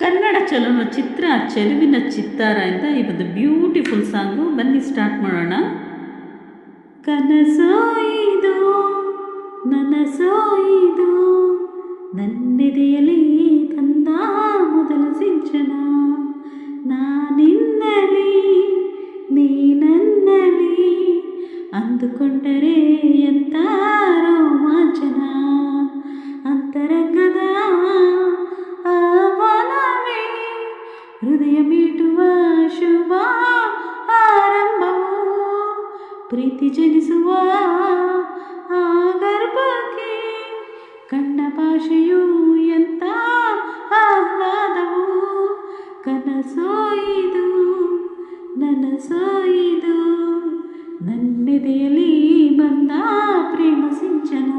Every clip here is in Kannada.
ಕನ್ನಡ ಚಲನಚಿತ್ರ ಚೆಲುವಿನ ಚಿತ್ತಾರ ಇಂದ ಈ ಒಂದು ಬ್ಯೂಟಿಫುಲ್ ಸಾಂಗು. ಬನ್ನಿ ಸ್ಟಾರ್ಟ್ ಮಾಡೋಣ. ಕನಸೋಯಿದು ನನಸೋಯಿದು ನನ್ನೆದೆಯಲ್ಲಿ ತಂದ ಮೊದಲ ಸಿಂಚನ, ನಾನಿನ್ನಲಿ ನೀ ನನ್ನಲ್ಲಿ ಅಂದುಕೊಂಡರೆ ಎಂತ ರೋಮಾಂಚನ, ಅಂತರಂಗದ ಆಹ್ವಾನವೇ ಹೃದಯ ಮೀಟುವ ಶುಭ ಆರಂಭವು, ಪ್ರೀತಿ ಜನಿಸುವ ಆ ಗರ್ಭಕ್ಕೆ ಕಣ್ಣ ಭಾಷೆಯು ಎಂತ ಆಹ್ಲಾದವು, ಕನಸೋಯಿದು ನನಸೋಯಿದು ನನ್ನೆದೆಯಲ್ಲಿ ಬಂದ ಪ್ರೇಮ ಸಿಂಚನ,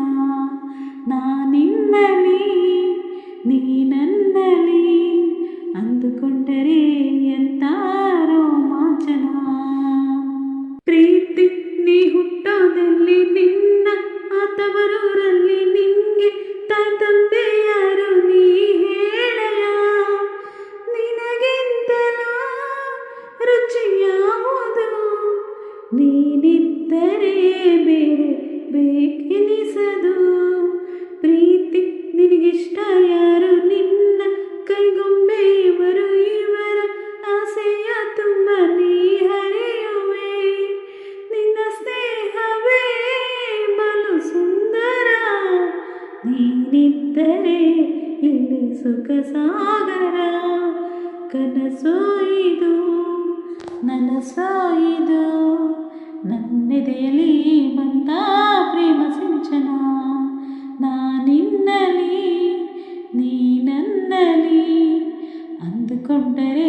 ನಾನಿನ್ನಲಿ ನೀ ನನ್ನಲ್ಲಿ ಅಂದುಕೊಂಡರೆ ಎಂತ ರೋಮಾಂಚನ. ಪ್ರೀತಿ ನೀ ಹುಟ್ಟೋದಲ್ಲಿ ನಿನ್ನ ಆತವರೂರಲ್ಲಿ ನಿಂಗೆ ತಾಯಿ ತಂದೆ ಯಾರು ನೀ ಹೇಳಯ, ನಿನಗಿಂತಲೂ ರುಚಿಯಾವುದು ನೀನಿದ್ದರೆ ಬೇರೆ ಬೇಕೆನಿಸದು, ಪ್ರೀತಿ ನಿನಗಿಷ್ಟ ಯಾರು ನಿನ್ನ ಕೈಗೊಂಬೆ ಇವರು, ಇವರ ಆಸೆಯ ತುಂಬ ನೀ ಹರಿಯುವೆ, ನಿನ್ನ ಸ್ನೇಹವೇ ಬಲು ಸುಂದರ, ನೀನಿದ್ದರೆ ಇಲ್ಲಿ ಸುಖ ಸಾಗರ, ಕನಸೋಯಿದು ನನಸೋಯಿದು ನನ್ನೆದೆಯಲ್ಲಿ ಬಂದ ಪ್ರೇಮ ಸಿಂಚನ, ನಾನಿನ್ನಲಿ ನೀ ನನ್ನಲ್ಲಿ ಅಂದುಕೊಂಡರೆ